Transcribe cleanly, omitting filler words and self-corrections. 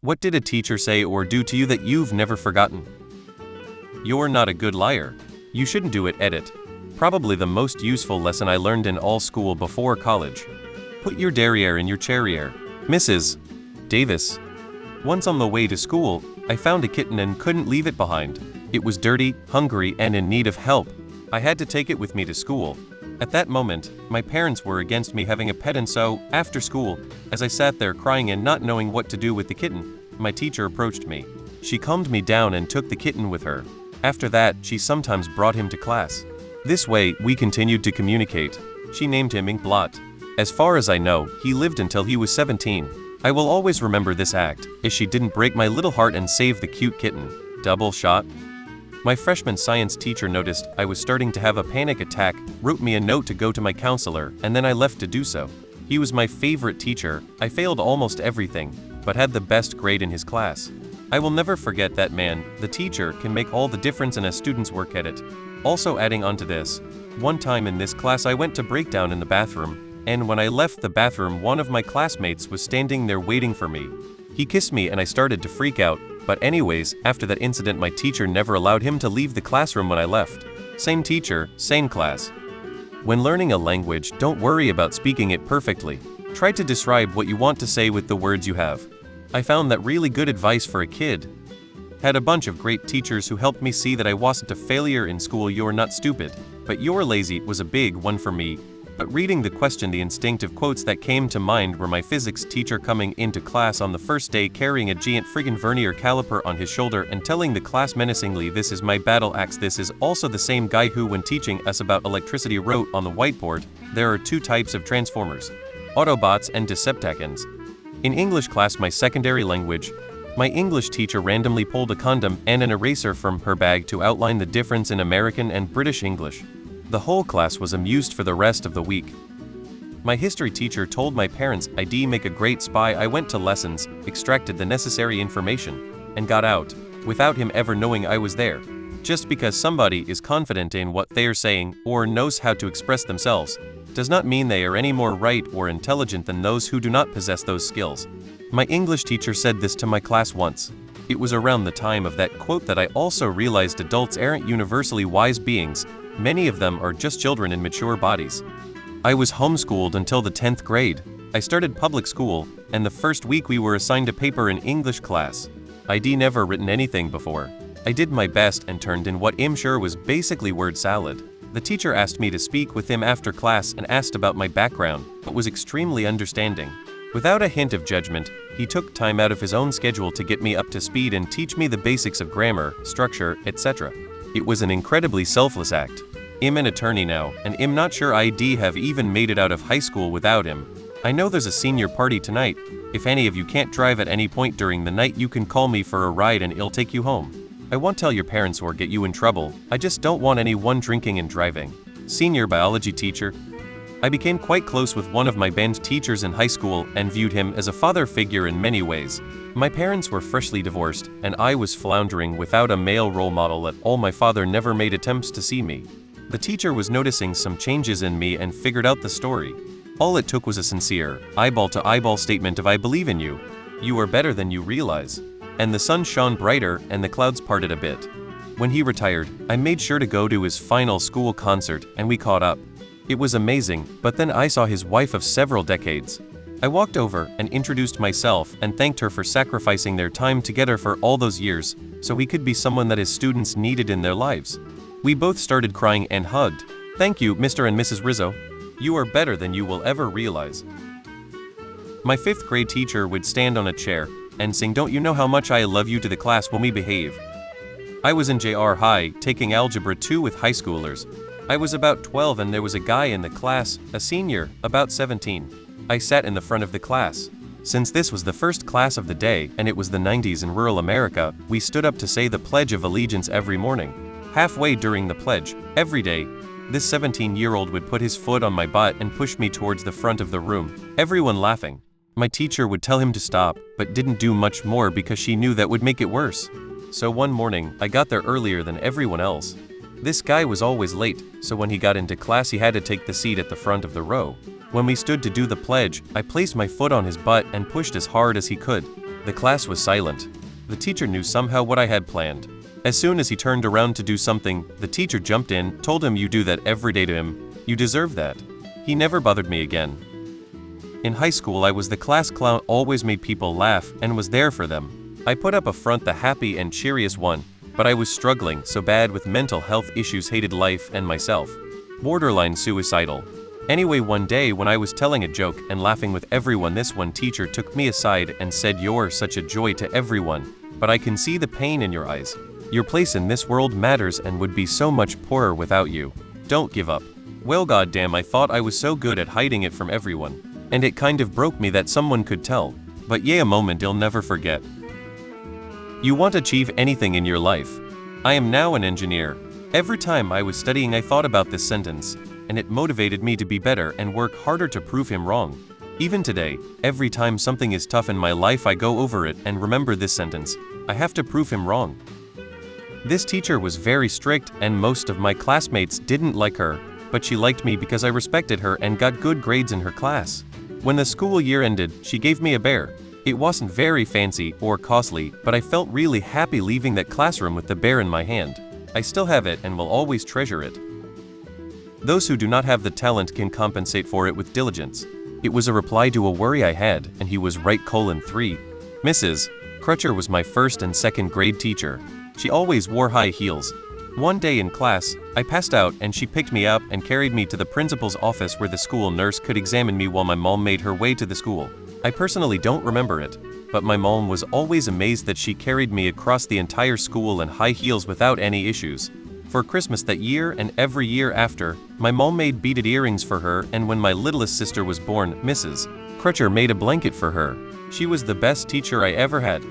What did a teacher say or do to you that you've never forgotten? You're not a good liar. You shouldn't do it. Edit. Probably the most useful lesson I learned in all school before college. Put your derriere in your cherriere. Mrs. Davis. Once on the way to school, I found a kitten and couldn't leave it behind. It was dirty, hungry, and in need of help. I had to take it with me to school. At that moment, my parents were against me having a pet, and so, after school, as I sat there crying and not knowing what to do with the kitten, my teacher approached me. She calmed me down and took the kitten with her. After that, she sometimes brought him to class. This way, we continued to communicate. She named him Inkblot. As far as I know, he lived until he was 17. I will always remember this act, as she didn't break my little heart and save the cute kitten. Double shot. My freshman science teacher noticed I was starting to have a panic attack, wrote me a note to go to my counselor, and then I left to do so. He was my favorite teacher. I failed almost everything, but had the best grade in his class. I will never forget that man. The teacher can make all the difference in a student's work ethic. Also, adding on to this, one time in this class I went to breakdown in the bathroom, and when I left the bathroom, one of my classmates was standing there waiting for me. He kissed me and I started to freak out. But anyways, after that incident, my teacher never allowed him to leave the classroom when I left. Same teacher, same class. When learning a language, don't worry about speaking it perfectly. Try to describe what you want to say with the words you have. I found that really good advice for a kid. Had a bunch of great teachers who helped me see that I wasn't a failure in school. You're not stupid, but you're lazy was a big one for me. But reading the question, the instinctive quotes that came to mind were my physics teacher coming into class on the first day carrying a giant friggin' vernier caliper on his shoulder and telling the class menacingly, "This is my battle axe." This is also the same guy who, when teaching us about electricity, wrote on the whiteboard, "There are two types of transformers, Autobots and Decepticons." In English class, my secondary language, my English teacher randomly pulled a condom and an eraser from her bag to outline the difference in American and British English. The whole class was amused for the rest of the week. My history teacher told my parents I'd make a great spy. I went to lessons, extracted the necessary information, and got out, without him ever knowing I was there. Just because somebody is confident in what they are saying or knows how to express themselves, does not mean they are any more right or intelligent than those who do not possess those skills. My English teacher said this to my class once. It was around the time of that quote that I also realized adults aren't universally wise beings. Many of them are just children in mature bodies. I was homeschooled until the 10th grade. I started public school, and the first week we were assigned a paper in English class. I'd never written anything before. I did my best and turned in what I'm sure was basically word salad. The teacher asked me to speak with him after class and asked about my background, but was extremely understanding. Without a hint of judgment, he took time out of his own schedule to get me up to speed and teach me the basics of grammar, structure, etc. It was an incredibly selfless act. I'm an attorney now, and I'm not sure I'd have even made it out of high school without him. I know there's a senior party tonight. If any of you can't drive at any point during the night, you can call me for a ride and I'll take you home. I won't tell your parents or get you in trouble. I just don't want anyone drinking and driving. Senior biology teacher. I became quite close with one of my band teachers in high school and viewed him as a father figure in many ways. My parents were freshly divorced, and I was floundering without a male role model at all. My father never made attempts to see me. The teacher was noticing some changes in me and figured out the story. All it took was a sincere, eyeball-to-eyeball statement of "I believe in you. You are better than you realize." And the sun shone brighter and the clouds parted a bit. When he retired, I made sure to go to his final school concert, and we caught up. It was amazing, but then I saw his wife of several decades. I walked over and introduced myself and thanked her for sacrificing their time together for all those years, so he could be someone that his students needed in their lives. We both started crying and hugged. "Thank you, Mr. and Mrs. Rizzo. You are better than you will ever realize." My 5th grade teacher would stand on a chair and sing "Don't You Know How Much I Love You" to the class when we behave. I was in JR High, taking Algebra 2 with high schoolers. I was about 12 and there was a guy in the class, a senior, about 17. I sat in the front of the class. Since this was the first class of the day and it was the 90s in rural America, we stood up to say the Pledge of Allegiance every morning. Halfway during the pledge, every day, this 17-year-old would put his foot on my butt and push me towards the front of the room, everyone laughing. My teacher would tell him to stop, but didn't do much more because she knew that would make it worse. So one morning, I got there earlier than everyone else. This guy was always late, so when he got into class he had to take the seat at the front of the row. When we stood to do the pledge, I placed my foot on his butt and pushed as hard as he could. The class was silent. The teacher knew somehow what I had planned. As soon as he turned around to do something, the teacher jumped in, told him you do that every day to him. You deserve that. He never bothered me again. In high school I was the class clown, always made people laugh, and was there for them. I put up a front, the happy and cheeriest one, but I was struggling so bad with mental health issues, hated life and myself. Borderline suicidal. Anyway, one day when I was telling a joke and laughing with everyone, this one teacher took me aside and said, "You're such a joy to everyone, but I can see the pain in your eyes. Your place in this world matters and would be so much poorer without you. Don't give up." Well, goddamn, I thought I was so good at hiding it from everyone. And it kind of broke me that someone could tell. But yeah, a moment you'll never forget. You want to achieve anything in your life. I am now an engineer. Every time I was studying I thought about this sentence, and it motivated me to be better and work harder to prove him wrong. Even today, every time something is tough in my life I go over it and remember this sentence. I have to prove him wrong. This teacher was very strict and most of my classmates didn't like her, but she liked me because I respected her and got good grades in her class. When the school year ended, she gave me a bear. It wasn't very fancy or costly, but I felt really happy leaving that classroom with the bear in my hand. I still have it and will always treasure it. Those who do not have the talent can compensate for it with diligence. It was a reply to a worry I had, and he was right. 3. Mrs. Crutcher was my first and second grade teacher. She always wore high heels. One day in class, I passed out and she picked me up and carried me to the principal's office where the school nurse could examine me while my mom made her way to the school. I personally don't remember it, but my mom was always amazed that she carried me across the entire school in high heels without any issues. For Christmas that year and every year after, my mom made beaded earrings for her, and when my littlest sister was born, Mrs. Crutcher made a blanket for her. She was the best teacher I ever had.